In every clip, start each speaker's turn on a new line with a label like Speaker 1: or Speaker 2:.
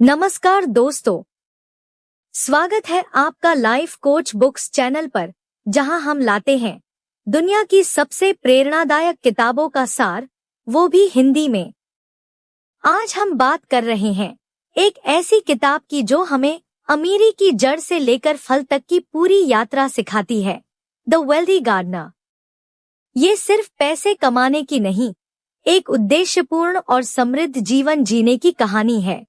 Speaker 1: नमस्कार दोस्तों, स्वागत है आपका लाइफ कोच बुक्स चैनल पर, जहां हम लाते हैं दुनिया की सबसे प्रेरणादायक किताबों का सार, वो भी हिंदी में। आज हम बात कर रहे हैं एक ऐसी किताब की जो हमें अमीरी की जड़ से लेकर फल तक की पूरी यात्रा सिखाती है, द वेल्दी गार्डनर। ये सिर्फ पैसे कमाने की नहीं, एक उद्देश्यपूर्ण और समृद्ध जीवन जीने की कहानी है।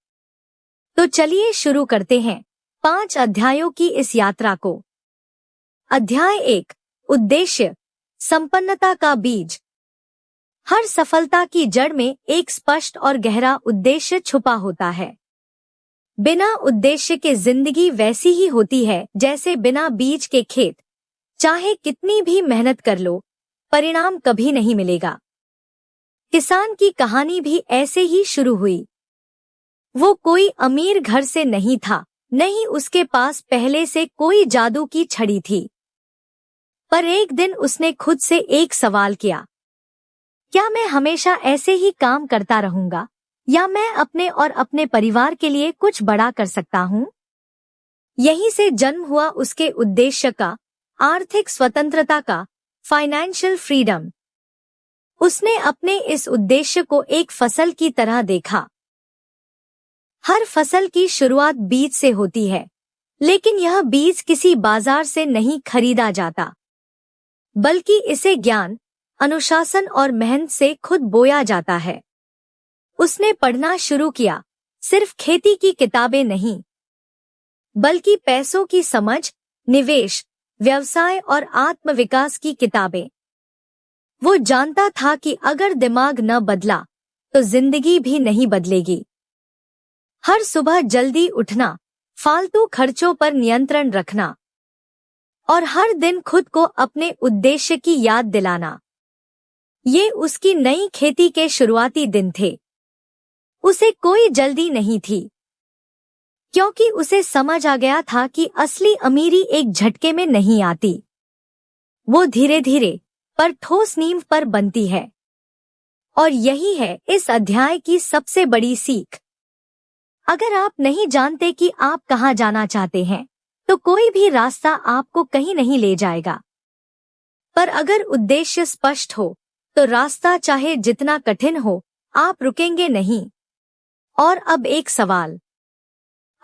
Speaker 1: तो चलिए शुरू करते हैं 5 अध्यायों की इस यात्रा को। अध्याय 1, उद्देश्य, संपन्नता का बीज। हर सफलता की जड़ में एक स्पष्ट और गहरा उद्देश्य छुपा होता है। बिना उद्देश्य के जिंदगी वैसी ही होती है जैसे बिना बीज के खेत। चाहे कितनी भी मेहनत कर लो, परिणाम कभी नहीं मिलेगा। किसान की कहानी भी ऐसे ही शुरू हुई। वो कोई अमीर घर से नहीं था, नहीं उसके पास पहले से कोई जादू की छड़ी थी। पर एक दिन उसने खुद से एक सवाल किया, क्या मैं हमेशा ऐसे ही काम करता रहूंगा, या मैं अपने और अपने परिवार के लिए कुछ बड़ा कर सकता हूँ? यहीं से जन्म हुआ उसके उद्देश्य का, आर्थिक स्वतंत्रता का, फाइनेंशियल फ्रीडम। उसने अपने इस उद्देश्य को एक फसल की तरह देखा। हर फसल की शुरुआत बीज से होती है, लेकिन यह बीज किसी बाजार से नहीं खरीदा जाता, बल्कि इसे ज्ञान, अनुशासन और मेहनत से खुद बोया जाता है। उसने पढ़ना शुरू किया, सिर्फ खेती की किताबें नहीं, बल्कि पैसों की समझ, निवेश, व्यवसाय और आत्मविकास की किताबें। वो जानता था कि अगर दिमाग न बदला, तो जिंदगी भी नहीं बदलेगी। हर सुबह जल्दी उठना, फालतू खर्चों पर नियंत्रण रखना और हर दिन खुद को अपने उद्देश्य की याद दिलाना, ये उसकी नई खेती के शुरुआती दिन थे। उसे कोई जल्दी नहीं थी, क्योंकि उसे समझ आ गया था कि असली अमीरी एक झटके में नहीं आती। वो धीरे धीरे पर ठोस नींव पर बनती है। और यही है इस अध्याय की सबसे बड़ी सीख। अगर आप नहीं जानते कि आप कहाँ जाना चाहते हैं, तो कोई भी रास्ता आपको कहीं नहीं ले जाएगा। पर अगर उद्देश्य स्पष्ट हो, तो रास्ता चाहे जितना कठिन हो, आप रुकेंगे नहीं। और अब एक सवाल,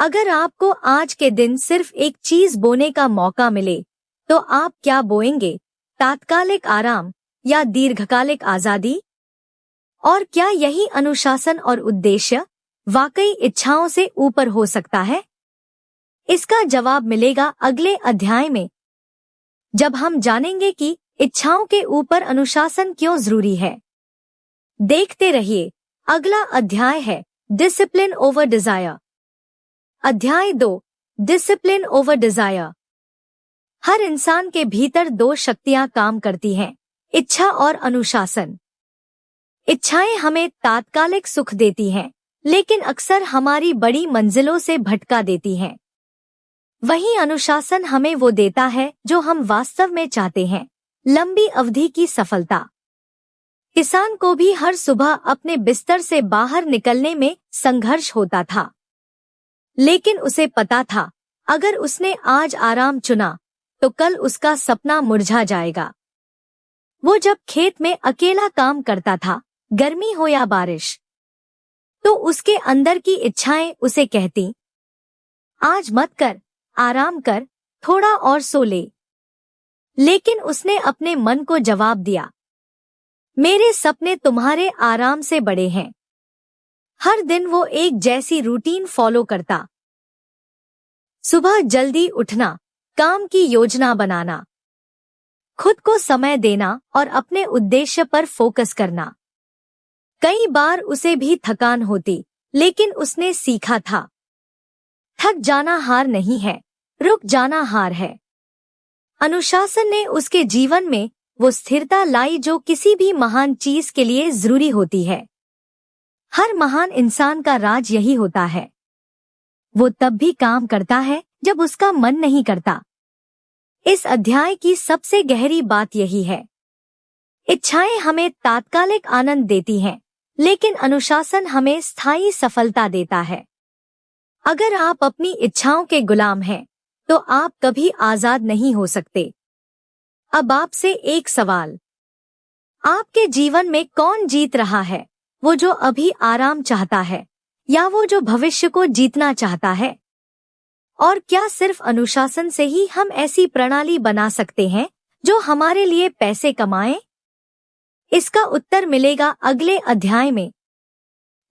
Speaker 1: अगर आपको आज के दिन सिर्फ एक चीज बोने का मौका मिले, तो आप क्या बोएंगे? तात्कालिक आराम या दीर्घकालिक आजादी? और क्या यही अनुशासन और उद्देश्य वाकई इच्छाओं से ऊपर हो सकता है? इसका जवाब मिलेगा अगले अध्याय में, जब हम जानेंगे कि इच्छाओं के ऊपर अनुशासन क्यों जरूरी है। देखते रहिए। अगला अध्याय है डिसिप्लिन ओवर डिजायर। अध्याय 2, डिसिप्लिन ओवर डिजायर। हर इंसान के भीतर 2 शक्तियां काम करती हैं, इच्छा और अनुशासन। इच्छाएं हमें तात्कालिक सुख देती हैं, लेकिन अक्सर हमारी बड़ी मंजिलों से भटका देती हैं। वहीं अनुशासन हमें वो देता है जो हम वास्तव में चाहते हैं, लंबी अवधि की सफलता। किसान को भी हर सुबह अपने बिस्तर से बाहर निकलने में संघर्ष होता था, लेकिन उसे पता था, अगर उसने आज आराम चुना, तो कल उसका सपना मुरझा जाएगा। वो जब खेत में अकेला काम करता था, गर्मी हो या बारिश, तो उसके अंदर की इच्छाएं उसे कहती, आज मत कर, आराम कर, थोड़ा और सो ले। लेकिन उसने अपने मन को जवाब दिया, मेरे सपने तुम्हारे आराम से बड़े हैं। हर दिन वो एक जैसी रूटीन फॉलो करता। सुबह जल्दी उठना, काम की योजना बनाना, खुद को समय देना और अपने उद्देश्य पर फोकस करना। कई बार उसे भी थकान होती, लेकिन उसने सीखा था, थक जाना हार नहीं है, रुक जाना हार है। अनुशासन ने उसके जीवन में वो स्थिरता लाई जो किसी भी महान चीज के लिए जरूरी होती है। हर महान इंसान का राज यही होता है, वो तब भी काम करता है जब उसका मन नहीं करता। इस अध्याय की सबसे गहरी बात यही है, इच्छाएं हमें तात्कालिक आनंद देती हैं, लेकिन अनुशासन हमें स्थायी सफलता देता है। अगर आप अपनी इच्छाओं के गुलाम हैं, तो आप कभी आजाद नहीं हो सकते। अब आपसे एक सवाल, आपके जीवन में कौन जीत रहा है? वो जो अभी आराम चाहता है या वो जो भविष्य को जीतना चाहता है? और क्या सिर्फ अनुशासन से ही हम ऐसी प्रणाली बना सकते हैं जो हमारे लिए पैसे कमाए? इसका उत्तर मिलेगा अगले अध्याय में,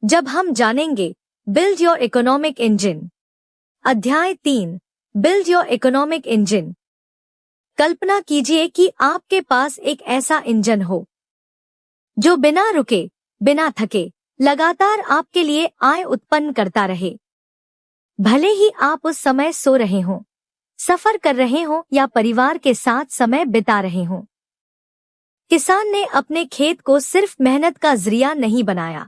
Speaker 1: जब हम जानेंगे बिल्ड योर इकोनॉमिक इंजन। अध्याय 3, बिल्ड योर इकोनॉमिक इंजन। कल्पना कीजिए कि आपके पास एक ऐसा इंजन हो जो बिना रुके, बिना थके, लगातार आपके लिए आय उत्पन्न करता रहे। भले ही आप उस समय सो रहे हों, सफर कर रहे हों या परिवार के साथ समय बिता रहे हों। किसान ने अपने खेत को सिर्फ मेहनत का जरिया नहीं बनाया,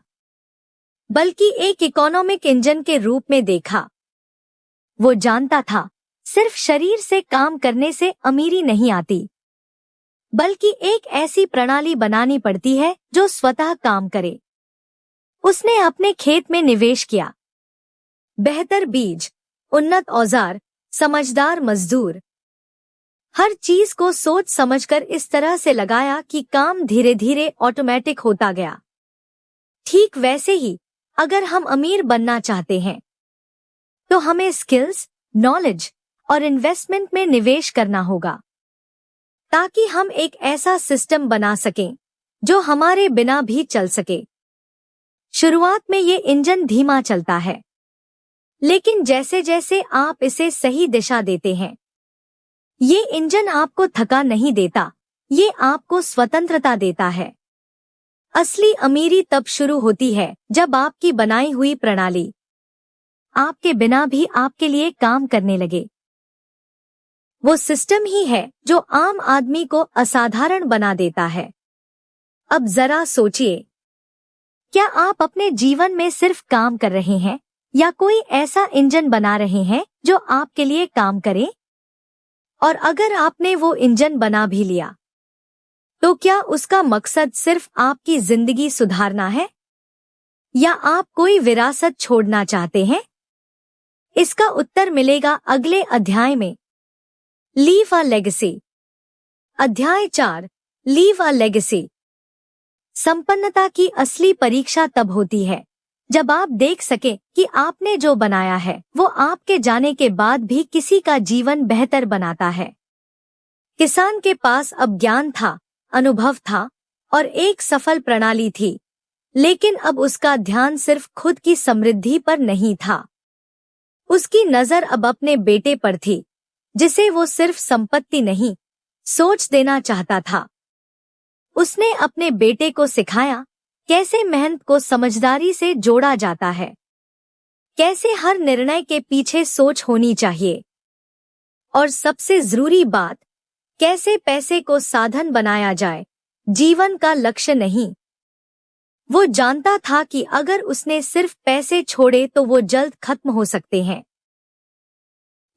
Speaker 1: बल्कि एक इकोनॉमिक इंजन के रूप में देखा। वो जानता था, सिर्फ शरीर से काम करने से अमीरी नहीं आती, बल्कि एक ऐसी प्रणाली बनानी पड़ती है जो स्वतः काम करे। उसने अपने खेत में निवेश किया, बेहतर बीज, उन्नत औजार, समझदार मजदूर, हर चीज को सोच समझकर इस तरह से लगाया कि काम धीरे धीरे ऑटोमेटिक होता गया। ठीक वैसे ही, अगर हम अमीर बनना चाहते हैं, तो हमें स्किल्स, नॉलेज और इन्वेस्टमेंट में निवेश करना होगा, ताकि हम एक ऐसा सिस्टम बना सकें जो हमारे बिना भी चल सके। शुरुआत में ये इंजन धीमा चलता है, लेकिन जैसे जैसे आप इसे सही दिशा देते हैं, ये इंजन आपको थका नहीं देता, ये आपको स्वतंत्रता देता है। असली अमीरी तब शुरू होती है जब आपकी बनाई हुई प्रणाली आपके बिना भी आपके लिए काम करने लगे। वो सिस्टम ही है जो आम आदमी को असाधारण बना देता है। अब जरा सोचिए, क्या आप अपने जीवन में सिर्फ काम कर रहे हैं या कोई ऐसा इंजन बना रहे हैं जो आपके लिए काम करे? और अगर आपने वो इंजन बना भी लिया, तो क्या उसका मकसद सिर्फ आपकी जिंदगी सुधारना है या आप कोई विरासत छोड़ना चाहते हैं? इसका उत्तर मिलेगा अगले अध्याय में, लीव अ लेगेसी। अध्याय 4, लीव अ लेगेसी। संपन्नता की असली परीक्षा तब होती है जब आप देख सके कि आपने जो बनाया है वो आपके जाने के बाद भी किसी का जीवन बेहतर बनाता है। किसान के पास अब ज्ञान था, अनुभव था और एक सफल प्रणाली थी, लेकिन अब उसका ध्यान सिर्फ खुद की समृद्धि पर नहीं था। उसकी नजर अब अपने बेटे पर थी, जिसे वो सिर्फ संपत्ति नहीं, सोच देना चाहता था। उसने अपने बेटे को सिखाया कैसे मेहनत को समझदारी से जोड़ा जाता है, कैसे हर निर्णय के पीछे सोच होनी चाहिए, और सबसे जरूरी बात, कैसे पैसे को साधन बनाया जाए, जीवन का लक्ष्य नहीं। वो जानता था कि अगर उसने सिर्फ पैसे छोड़े तो वो जल्द खत्म हो सकते हैं,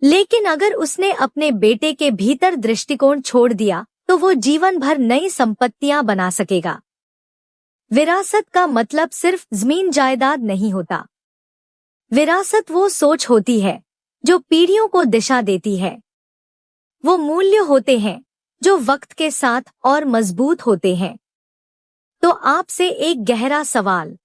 Speaker 1: लेकिन अगर उसने अपने बेटे के भीतर दृष्टिकोण छोड़ दिया तो वो जीवन भर नई संपत्तियां बना सकेगा। विरासत का मतलब सिर्फ जमीन जायदाद नहीं होता। विरासत वो सोच होती है जो पीढ़ियों को दिशा देती है। वो मूल्य होते हैं जो वक्त के साथ और मजबूत होते हैं। तो आपसे एक गहरा सवाल,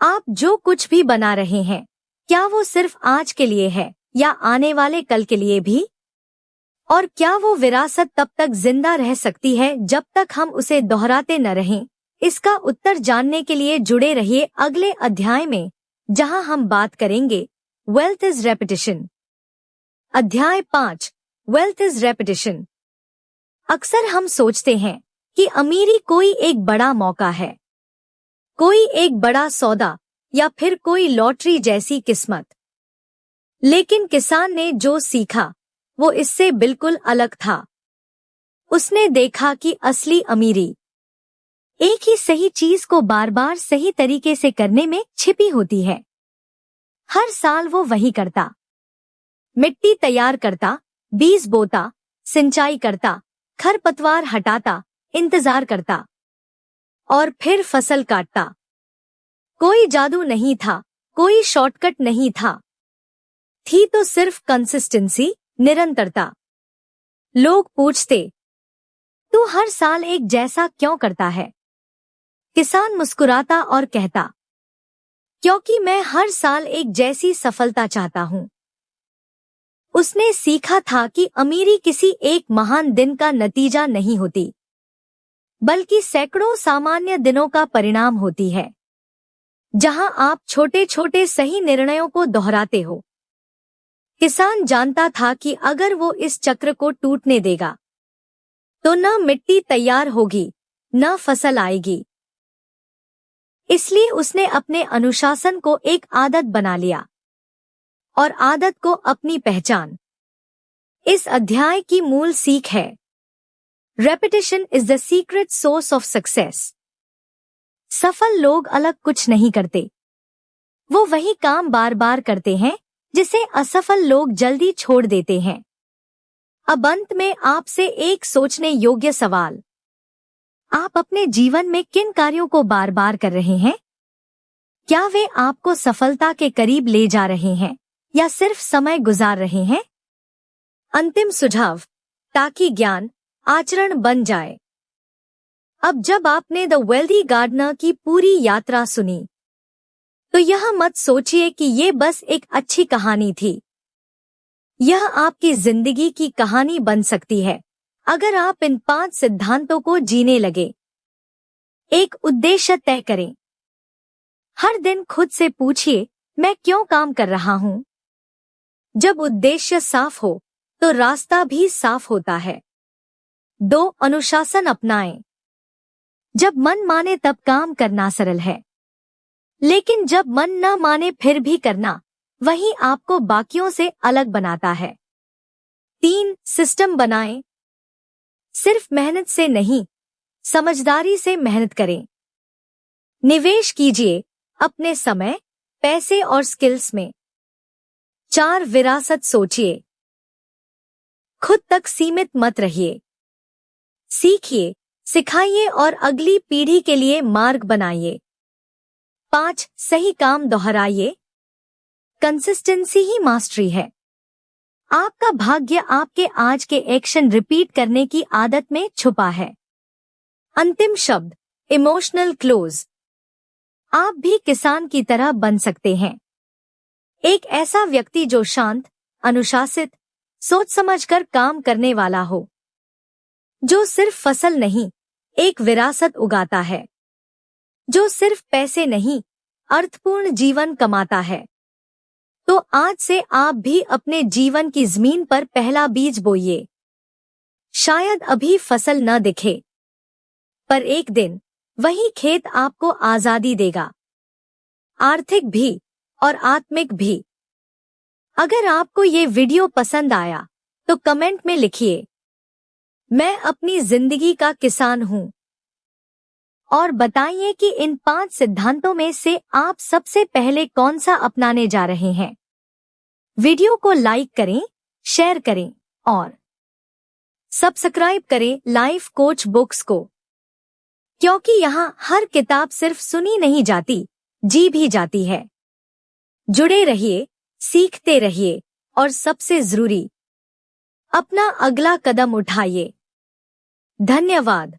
Speaker 1: आप जो कुछ भी बना रहे हैं, क्या वो सिर्फ आज के लिए है या आने वाले कल के लिए भी? और क्या वो विरासत तब तक जिंदा रह सकती है जब तक हम उसे दोहराते न रहें? इसका उत्तर जानने के लिए जुड़े रहिए अगले अध्याय में, जहां हम बात करेंगे वेल्थ इज रेपिटिशन। अध्याय 5, वेल्थ इज रेपिटिशन। अक्सर हम सोचते हैं कि अमीरी कोई एक बड़ा मौका है, कोई एक बड़ा सौदा या फिर कोई लॉटरी जैसी किस्मत। लेकिन किसान ने जो सीखा वो इससे बिल्कुल अलग था। उसने देखा कि असली अमीरी एक ही सही चीज को बार बार सही तरीके से करने में छिपी होती है। हर साल वो वही करता, मिट्टी तैयार करता, बीज बोता, सिंचाई करता, खरपतवार हटाता, इंतजार करता और फिर फसल काटता। कोई जादू नहीं था, कोई शॉर्टकट नहीं था, थी तो सिर्फ कंसिस्टेंसी, निरंतरता। लोग पूछते, तू हर साल एक जैसा क्यों करता है? किसान मुस्कुराता और कहता, क्योंकि मैं हर साल एक जैसी सफलता चाहता हूं। उसने सीखा था कि अमीरी किसी एक महान दिन का नतीजा नहीं होती, बल्कि सैकड़ों सामान्य दिनों का परिणाम होती है, जहां आप छोटे छोटे सही निर्णयों को दोहराते हो। किसान जानता था कि अगर वो इस चक्र को टूटने देगा, तो न मिट्टी तैयार होगी, न फसल आएगी। इसलिए उसने अपने अनुशासन को एक आदत बना लिया और आदत को अपनी पहचान। इस अध्याय की मूल सीख है, repetition is the secret source of success. सफल लोग अलग कुछ नहीं करते, वो वही काम बार बार करते हैं जिसे असफल लोग जल्दी छोड़ देते हैं। अब अंत में आपसे एक सोचने योग्य सवाल, आप अपने जीवन में किन कार्यों को बार बार कर रहे हैं? क्या वे आपको सफलता के करीब ले जा रहे हैं या सिर्फ समय गुजार रहे हैं? अंतिम सुझाव, ताकि ज्ञान आचरण बन जाए। अब जब आपने द वेल्दी गार्डनर की पूरी यात्रा सुनी, तो यह मत सोचिए कि ये बस एक अच्छी कहानी थी। यह आपकी जिंदगी की कहानी बन सकती है अगर आप इन 5 सिद्धांतों को जीने लगे। एक उद्देश्य तय करें। हर दिन खुद से पूछिए, मैं क्यों काम कर रहा हूं? जब उद्देश्य साफ हो, तो रास्ता भी साफ होता है। 2. अनुशासन अपनाएं। जब मन माने तब काम करना सरल है, लेकिन जब मन न माने फिर भी करना, वही आपको बाकियों से अलग बनाता है। 3. सिस्टम बनाएं। सिर्फ मेहनत से नहीं, समझदारी से मेहनत करें। निवेश कीजिए अपने समय, पैसे और स्किल्स में। 4. विरासत सोचिए। खुद तक सीमित मत रहिए। सीखिए, सिखाइए और अगली पीढ़ी के लिए मार्ग बनाइए। 5. सही काम दोहराइए। कंसिस्टेंसी ही मास्टरी है। आपका भाग्य आपके आज के एक्शन रिपीट करने की आदत में छुपा है। अंतिम शब्द, इमोशनल क्लोज। आप भी किसान की तरह बन सकते हैं। एक ऐसा व्यक्ति जो शांत, अनुशासित, सोच समझकर काम करने वाला हो, जो सिर्फ फसल नहीं, एक विरासत उगाता है, जो सिर्फ पैसे नहीं, अर्थपूर्ण जीवन कमाता है। तो आज से आप भी अपने जीवन की जमीन पर पहला बीज बोइए। शायद अभी फसल न दिखे, पर एक दिन वही खेत आपको आजादी देगा, आर्थिक भी और आत्मिक भी। अगर आपको ये वीडियो पसंद आया, तो कमेंट में लिखिए, मैं अपनी जिंदगी का किसान हूं, और बताइए कि इन 5 सिद्धांतों में से आप सबसे पहले कौन सा अपनाने जा रहे हैं। वीडियो को लाइक करें, शेयर करें और सब्सक्राइब करें लाइफ कोच बुक्स को, क्योंकि यहाँ हर किताब सिर्फ सुनी नहीं जाती, जी भी जाती है। जुड़े रहिए, सीखते रहिए और सबसे जरूरी, अपना अगला कदम उठाइए। धन्यवाद।